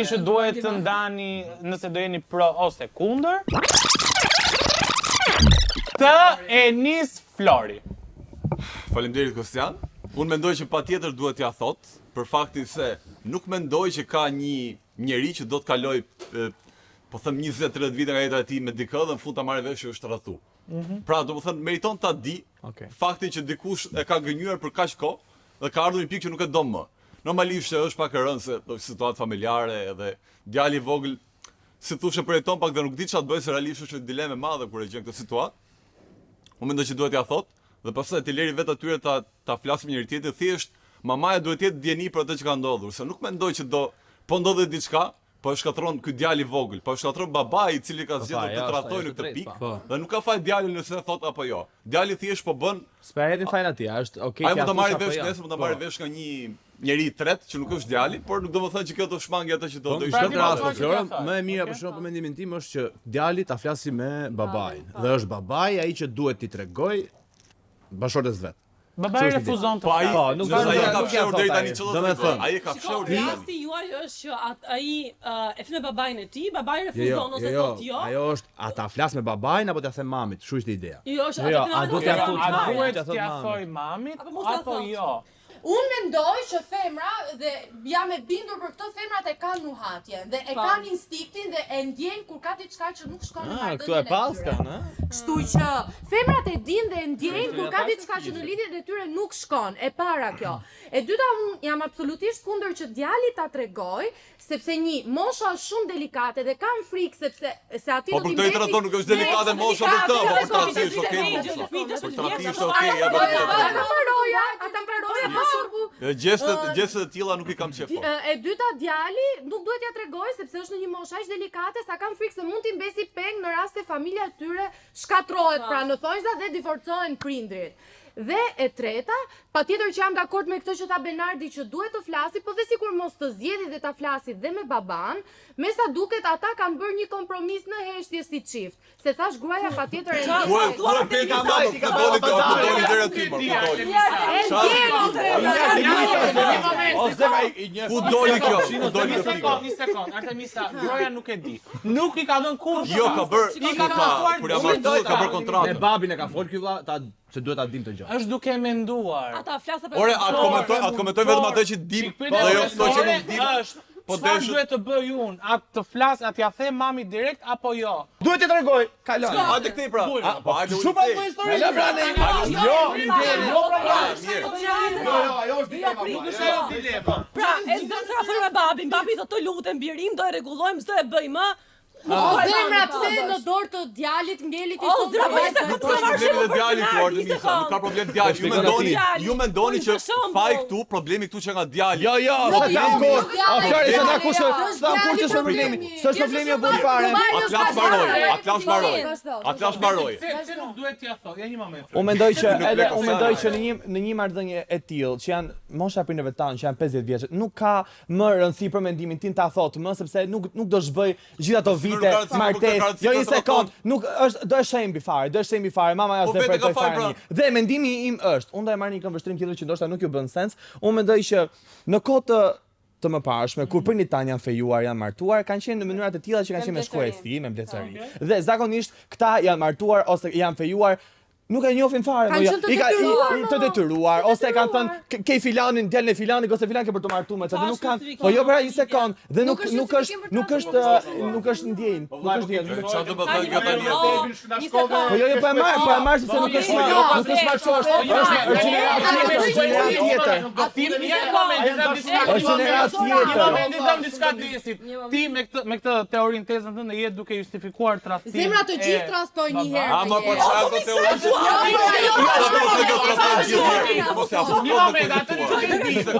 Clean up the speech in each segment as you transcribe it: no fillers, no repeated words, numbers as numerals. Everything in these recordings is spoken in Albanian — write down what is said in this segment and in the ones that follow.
Sigurisht që duhet të ndani nëse do jeni pro ose kundër. Të Enis Flori. Faleminderit Kostian. Unë mendoj që patjetër duhet t'ja thot, për faktin se nuk mendoj që ka një njeri që do të kaloj po them 20-30 vite nga jeta e tij me dikë dhe në fund ta marrë vesh që është rrethu. Pra, domethënë meriton ta di faktin që dikush e ka gënjur për kaq kohë dhe ka ardhur një pikë që nuk e do më. Normalisht është pak e rëndë se situatë familjare edhe djali i vogël si thoshe përjeton pak dhe nuk di çfarë të bëjë se realisht është një dilemë e madhe kur e gjen këtë situatë. Unë mendoj që duhet t'ja thot dhe pastaj të leri vetë atyre ta flasim njëri tjetrin, thjesht mamaja duhet të jetë dieni për atë që ka ndodhur, se nuk mendoj që po ndodhet diçka, po e shkatron ky djalë i vogël, po e shkatron babai i cili ka zgjedhur të trajtojë në këtë pikë, dhe nuk ka faj djalin nëse thot apo jo. Djali thjesht po bën. Spehetin fajin atij, është okay. Ai mund ta marrë vesh nesër, mund ta marrë vesh nga një njeri i tretë që nuk është djali, por nuk do të thënë që kjo do shmangi atë që do ishte. Në këtë rast, Flora, më e mira për shkak të mendimin tim është që djali ta flasi me babain. Dhe është babai ai që duhet t'i tregoj bashortës vet. Babai refuzon të flasë. Po, nuk ka fshehur deri tani çfarë do të thotë. Ai e ka fshehur deri tani. Rasti juaj është që ai e flet me babain e tij, babai refuzon ose thotë jo. Ajo është ata flas me babain apo t'ia them mamit, kështu ishte ideja. Jo, a duhet t'ia thoj mamit apo jo? Unë mendoj që femra, dhe jam e bindur për këtë, femrat e kanë nuhatjen dhe e kanë instiktin dhe e ndjejnë kur ka diçka që nuk shkon në marrëdhënien. Këtu e paskan, Kështu që femrat e dinë dhe e ndjejnë kur ka diçka që në lidhjen e tyre nuk shkon. E para kjo. E dyta, unë jam absolutisht kundër që djali ta tregoj, sepse mosha është shumë delikate dhe kam frikë sepse aty do t'i mbeti. Po për këtë i traton nuk është delikate mosha për këtë, po tradhti është okay. Ata mbaroja Gjestet e tilla nuk i kam qef. E dyta, djali nuk duhet ja tregoj sepse është në një moshë aq delikate sa kam frikë se mund t'i mbesi peng në rast se familja e tyre shkatrohet pra në thonjza dhe divorcohen prindrit. Dhe e treta, patjetër që jam dakord me këtë që tha Benardi që duhet të flasi, po dhe sikur mos të zgjedhë dhe ta flasi dhe me baban, me sa duket ata kanë bërë një kompromis në heshtje si çift. Se thash gruaja patjetër e Ku doli kjo? Një sekond, Artemisa, gruaja nuk e di. Nuk i ka dhënë kurrë. Jo, ka bërë, kur ja martuar ka bërë kontratë. Me babin e ka folë ky vlla, se duhet ta dim të gjë. Është duke menduar. Ata flasë për. Ore, atë komentoj vetëm atë që dim, dhe jo ato që nuk dim. Po çfarë duhet të bëj unë? Atë të flas, atë ja them mamit direkt apo jo? Duhet të tregoj. Kalon. Hajde këtej pra. Po hajde. Shumë ato histori. Ajo është dilema. Pra, e zëm sa fol me babin. Babi thotë të lutem birim, do e rregullojmë, s'do e bëj më. Zemra pse në dorë të djalit ngelit i thonë. Nuk ka problem me djalin tuaj, Artemisa, nuk ka problem djali. Ju mendoni që faji këtu, problemi këtu që nga djali. Jo, s'ka kush është problemi. S'është problemi apo fare. Atlas mbaroi. Se nuk duhet t'ia thoj, ja një moment. Unë mendoj që në një marrëdhënie e tillë që janë mosha prindërve tanë, që janë 50 vjeç, nuk ka më rëndësi për mendimin tim ta thotë më sepse nuk do zhbëj gjithë ato martes, jo një sekond, nuk është, do e shembi fare, mama jasë dhe përtoj fare një. Dhe mendimi im është, unë do e marrë një këmbështrim tjetër që ndoshta nuk ju bën sens, unë mendoj që në kohë të mëparshme, kur prindit tanë janë fejuar, janë martuar, kanë qenë në mënyra të tilla që kanë qenë me shkuesti, me mbledhëri. Dhe zakonisht këta janë martuar ose janë fejuar nuk e njohin fare, të detyruar, ose kanë thënë ke filanin, djalin e filanit ose filan ke për të martuar me ta, nuk kanë. Po jo pra një sekond, dhe nuk është ndjenjë, Çfarë do të bëj kjo tani? Po jo po e marr sepse nuk është marrësh, Ti me këtë teorinë tezën tënde je duke justifikuar tradhtimin. Zemra të gjithë tradhtojnë një herë. Ama po çfarë do teori? Në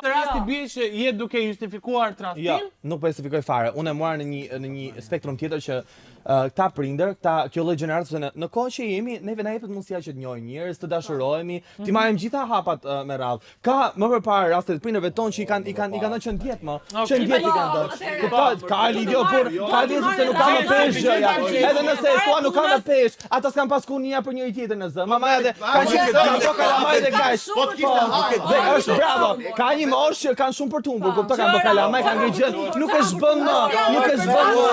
rasti bie që je duke justifikuar tradhtin? Jo, nuk po justifikoj fare. Unë e mora në një spektrum tjetër që këta prindër, kjo lloj gjeneratë, në kohë që jemi, neve na jepet mundësia që të njohim njerëz, të dashurohemi, të marrim gjitha hapat me radhë. Ka më përpara raste të prindërve tonë që i kanë thënë që ndjet më, që ndjet i kanë dhënë. Kuptohet, ka lidhje por ka lidhje se nuk ka më peshë gjëja. Edhe nëse thua nuk ka më peshë, ata s'kan pas kurrë për njëri tjetrin në zë. mamaja dhe ka gjithë kalamaj dhe kaq. Po të kishte hajë. Dhe është bravo. Ka një moshë që kanë shumë për të humbur, kupton, kanë bërë kalamaj, kanë ngritur gjën. Nuk është bën më, nuk është bën më.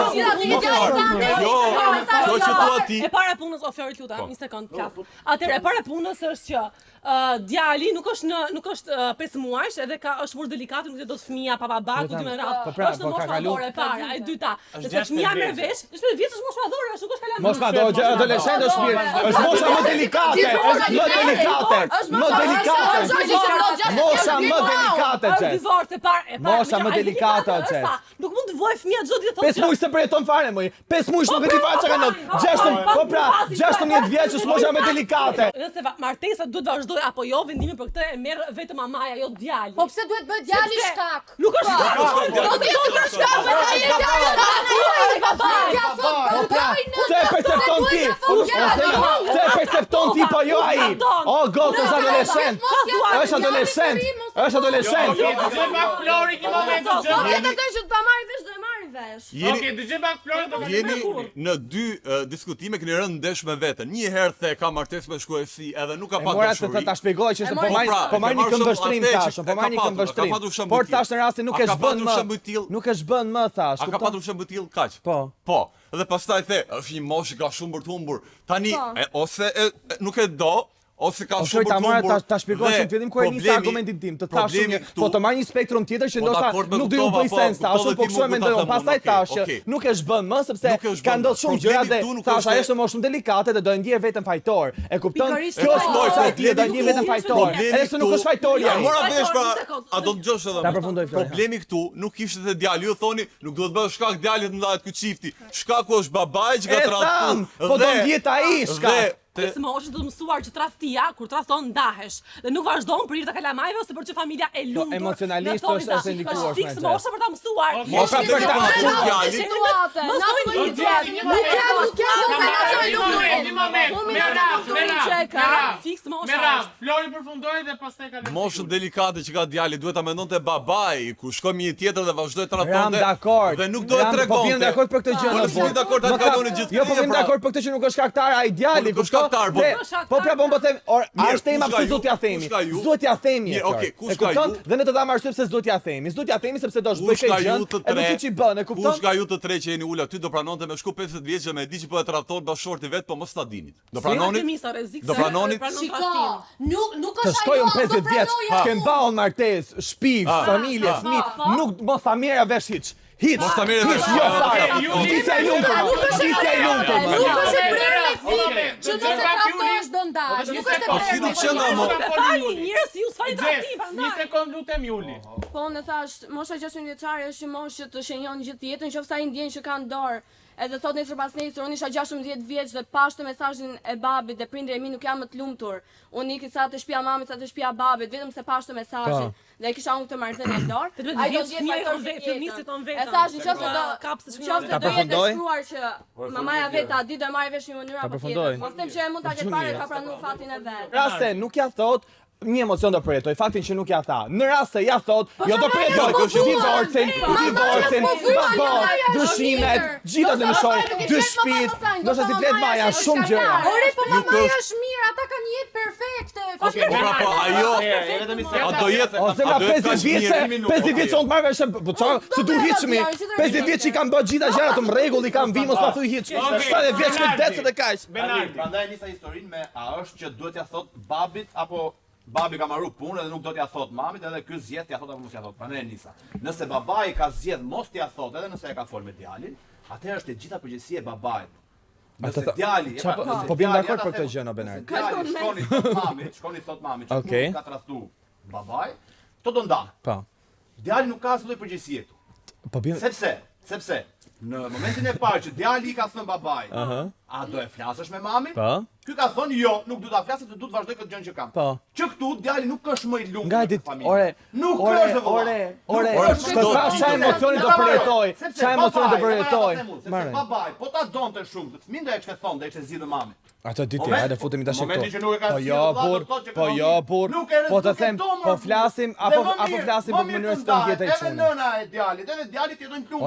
Jo që thua ti. E para punës, o Flori lutem, një sekond plas. Atëherë e para punës është që djali nuk është 5 muajsh, edhe është mos delikat, nuk do të fëmia pa baba, ku ti më radh. Është në moshë madhore e para, e dyta. Nëse fëmia merr vesh, 15 vjeç është moshë madhore, nuk është kalamaj. Moshë madhore, adoleshent është mirë. Është mosha më delikate, më delikate. Mosha më delikate, Xhes. Mosha më delikate, Xhes. Nuk mund të voj fëmia çdo ditë 5 muaj se përjeton fare më. 5 muaj nuk e di fare çka kanë. 16 vjeç është mosha më delikate. Nëse martesa duhet vazhdoj apo jo, vendimin për këtë e merr vetëm mamaja, jo djali. Po pse duhet bëhet djali shkak? Nuk është shkak. Do të jetë shkak, do të jetë djali. Çe percepton ti? Çe percepton ti po jo ai? O gotë është adoleshent. Është adoleshent. Është adoleshent. Dëgjoj pak Flori një moment. Po vetë të që ta marrë vesh, do e marrë vesh. Okej, dëgjoj pak Flori. Jeni në dy diskutime keni rënë ndesh me veten. Një herë the ka martesë me shkuesi edhe nuk ka pa Mora dashuri. ta shpjegoj që po marrin një këmbështrim tash, po marrin një këmbështrim. Por tash në rastin nuk është bën më. Nuk është bën më tash. A ka patur shembull till kaq? Po. Po. Dhe pastaj the, është një moshë ka shumë për të humbur. Tani ose nuk e do, ose ka shumë për të humbur. Ta shpjegoj që në fillim kur e nisi argumentin tim, të thash po të marr një spektrum tjetër që ndoshta nuk do të bëj sens tash, po kështu e mendoj. Pastaj thash që nuk është bën më sepse ka ndodhur shumë gjëra dhe thash ajo është më shumë delikate dhe do e ndjej veten fajtor. E kupton? Kjo është moshë e tij, do e ndjej veten fajtor. Edhe se nuk është fajtori ai. Mora vesh pra, a do të dëgjosh edhe. Ta përfundoj Flori. Problemi këtu nuk ishte te djali, ju thoni, nuk duhet bëhet shkak djalit të ndahet ky çifti. Shkaku është babai që ka tradhtuar. Po do ndjet ai shkak. Se më është të mësuar që tradhtia, kur tradhton ndahesh dhe nuk vazhdon për hir të kalamajve ose për që familja e lumtur. Emocionalisht është ndikuar. Është fiks mosha për ta mësuar. Mosha për ta mësuar djalin. Mos do të fiks mosha. Flori përfundoi dhe pastaj kaloi. Moshën delikate që ka djali duhet ta mendonte babai, ku shkon një tjetër dhe vazhdoi të Jam tradhtonte. dakord. Dhe nuk do të tregonte. Po vjen dakord për këtë gjë. Po nuk jeni dakord ta kaloni gjithë. Jo, po vjen dakord për këtë që nuk është shkaktar ai djali, po pra po them, është tema pse duhet t'ja themi. Duhet t'ja themi. Okej, kush ka ju? Dhe ne do ta marrim sepse s'duhet t'ja themi. S'duhet t'ja themi sepse do shbëj këtë gjë. Edhe ti ç'i bën, e kupton? Kush ka ju të tre që jeni ul aty do pranonte me shku 50 vjeç që me di që po e tradhton bashorti vet, po mos ta dinit. Do pranoni? Do pranoni? Shiko, nuk Të është shkoj unë 50 vjeç, kem baon martesë, shtëpi, familje, fëmijë, nuk mos ta merra vesh hiç. Hiç. Mos ta merre vesh. Jo fare. Disja i lumtur. Disja i lumtur. Nuk është e prerë fëmijë, që nëse tradhtohesh do ndash. Nuk është e Po si nuk prerë. qëndra mo? Fali, njerëz ju s'fali tradhtim, Një sekond lutem Juli. Po në thash, mosha 16 vjeçare është një moshë që të shenjon gjithë jetën, qoftë ai ndjen që ka në dorë. Edhe thot nesër pas nesër, unë isha 16 vjeç dhe pashtë mesazhin e babit dhe prindërit e mi nuk jam më të lumtur. Unë iki sa të shtëpia mamit, sa të shtëpia babit, vetëm se pashtë mesazhin. Dhe kisha unë këtë marrëdhënie në dorë. Ai do të jetë fajtor vetëm. E thash nëse do të jetë shkruar që mamaja vet a di do marrë vesh në mënyrë apo tjetër. Mos them që e mund ta ketë parë ka pranuar fatin e vet. Raste nuk ja thot një emocion do përjetoj, faktin që nuk ja tha. Në rast se ja thot, jo do përjetoj, divorcin, dyshimet, gjitha të nëshoj, dy shtëpit, ndoshta si flet Maja, shumë gjëra. Ore, po mamaja është mirë, ata kanë jetë perfekte. Po ajo, a do jetë, Ose nga 50 vjeç on të marrë vesh, po çfarë, se du hiçmi. 50 vjeç i kanë bërë gjitha gjërat në rregull, i kanë vimos pa thuj hiç. 70 vjeç me decë dhe kaq. Prandaj nisa historinë me a është që duhet ja thot babit apo babi ka marrë punë edhe nuk do t'ja thot mamit edhe ky zgjedh t'ja thot apo mos t'ja thot. Prandaj nisa. Nëse babai ka zgjedh mos t'ja thot edhe nëse e ka fol me djalin, atëherë është e gjitha përgjegjësia e babait. Nëse djali, po bjem dakord për këtë gjë në Benar. Shkoni thot mamit, që ka tradhtu babai, to do ndan. Po. Djali nuk ka asnjë përgjegjësi këtu. Po bjem. Sepse në momentin e parë që djali i ka thënë babai, a do e flasësh me mamin? Po. Ky ka thënë jo, nuk du ta flasë, se du të vazhdoj këtë gjë që kam. Po. Që këtu djali nuk është më i lumtur Nga në dit, familje. Nuk është ore, të thash çfarë emocioni do përjetoj. Çfarë emocioni do përjetoj. Sepse babai, po ta donte shumë, fëmin do e kishte thonë, do e kishte zgjidhur mamin. Ato ditë, hajde futemi tash këtu. Po Po jo, burr. Po të them, po flasim apo flasim për mënyrën se të ndjetë Edhe nëna e djalit, edhe djalit jetojnë plumb.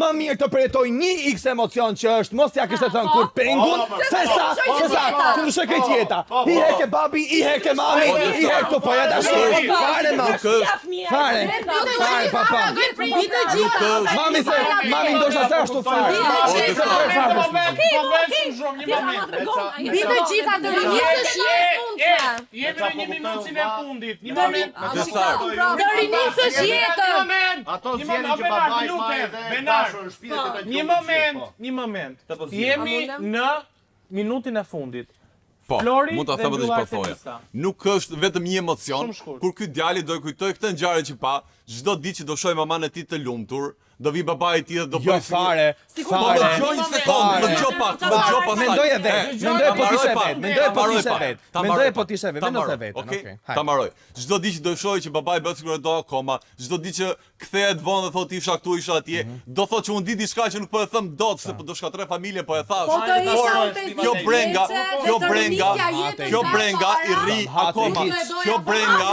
Më mirë të përjetoj një X emocion që është mos ja kishte thënë kur pengun, se sa, tu në shëkrit jeta. I heke babi, i heke mami, i heke të poja da shumë. Fare ma, fare, papa. Mami ndoshta se ashtu fare. Bitë gjitha të rinisësh jetën. Jemi në 1 minutin e fundit. Një moment. Të rinisësh jetën. Ato zjedhin që babai majë dhe dashur në shtëpi të Një moment. Jemi në minutin e fundit. Po, Flori mund ta dhe them edhe mbyllar çfarë thoja. Tenisa. Nuk është vetëm një emocion, Shumë shkurt. kur ky djali do i kujtoj këtë ngjarje që pa, çdo ditë që do shohë maman e tij të lumtur, do vi babai i tij dhe do Jo bëj fare, Po më gjoj një sekondë, më gjoj pak, më gjoj pastaj. Mendoje vetë, mendoje po tishe vetë, mendoje po tishe Ta vetë, mbaroj mendoje pak, po tishe vetë, ta vendose mbaroj, vetën, okej? okej. Ta mbaroj. Çdo ditë që do shohë që babai bëhet sikur do akoma, çdo ditë që kthehet vonë dhe thotë isha këtu, isha atje, do thotë që unë di diçka që nuk po e them dot se po do shkatroj familjen, po e thash. Po të isha Por kjo brenga, kjo brenga i rri akoma. Kjo brenga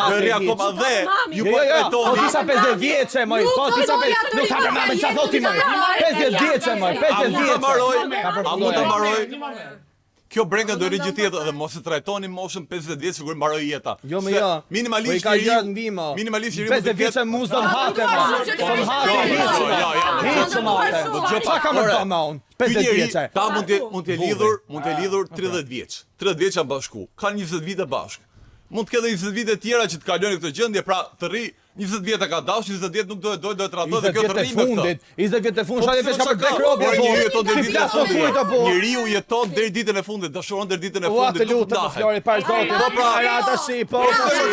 do i rri akoma dhe ju po Po trajtoni. tisha 50 vjeçe, moj, po tisha 50, nuk ka për mamën çfarë thotë moj. 50 vjeçe, moj, 50 A mund ta vjeçe. mbaroj? Ka A përfunduar. mund ta mbaroj? Kjo brenga do rri gjithë jetën dhe mos e trajtoni moshën 50 vjeç sikur mbaroi jeta. Jo më Se jo. Minimalisht Po i ka gjërat në vimo. Minimalisht i 50 vjeçe muz do m'hate. Do m'hate. Hiç m'hate. Jo Pa kam të më unë. 50 vjeçe. Ta mund të lidhur 30 vjeç. 30 vjeç janë bashku. Kanë 20 vite bashk. Mund të ketë 20 vite tjera që të kalojnë këtë gjendje, pra të rri 20 vjetë ka dash, 20 vjetë nuk do e tradoj dhe kjo të rri me këtë. 20 vjetë e fundit, shajë veç ka për tek robi. Njeriu jeton deri ditën e fundit. po. Njeriu jeton deri ditën e fundit, dashuron deri ditën e Ua fundit. të lutem të Flori par zotit. Po pra, Ara tash, po.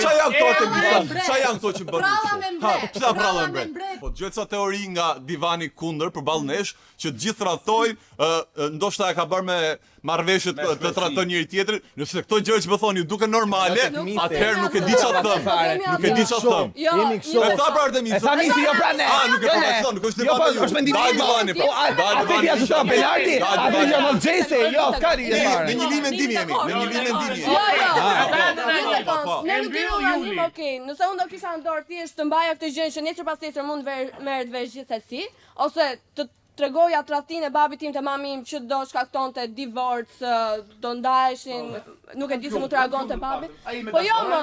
ç'a janë këto të bëjnë? Ç'a janë këto që bën? Pralla me mbret. Pse pralla me mbret. mbret? Po dëgjoj ca teori nga divani kundër përballë nesh që të gjithë tradhtojnë, ndoshta e ka bërë me marrëveshje të trajtojnë njëri tjetrin, nëse këto gjëra që më thoni ju duken normale, atëherë nuk e di ç'a them. Nuk e di ç'a them. Jemi kështu. E tha për Artemisa. E tha misi jo pra ne. Ah, nuk e profesion, nuk është Jo, po divani. është mendim. Daj divani, po. A ti dia të Belardi? A ti dia në Xhesi? Jo, s'ka rije Në fare. një limë ndimi jemi, në një limë ndimi jemi. Ne nuk jemi unanim, okej. Nëse unë do kisha në dorë thjesht të mbaja këtë gjë që nesër pas nesër mund merret vesh gjithsesi, ose të tregoja tradhtinë e babit tim te mamim që do shkaktonte divorc, do ndaheshin, nuk e di se mund të reagonte babi. Po jo më.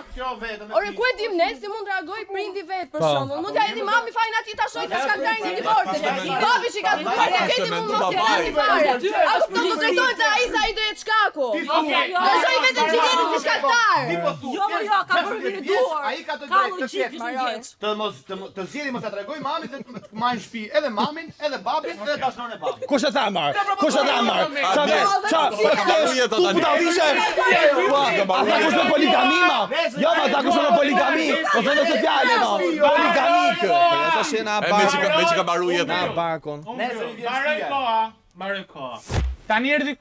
Ore ku e dim ne si mund reagoj prindi vet për shembull. Mund ja hedhi mami fajin aty ta shoj ka shkaktarin e divorcit. Babi që ka paketin mund mos ja hedhi fare. A kupton do drejtohet se ai sa i do jetë shkaku. Do shoj vetëm që jeni si shkaktar. Jo, ka bërë duar. Ai ka të Ka drejtë të logjik të zgjidhni mos ja tregoj mamit dhe të marrin shtëpi edhe mamin, edhe babin, edhe dashuron e babit. Kush e tha marr? Kush e tha marr? Tu ta vishe. Ata kush në poligami ma? Jo, ma ata kush në poligami. Po thonë se fjalë ma. Poligamik. Po ata shena Me që ka mbaru jetën. na barkun. Nesër i vjen Mbaroj shtëpia. koha. Tani erdhi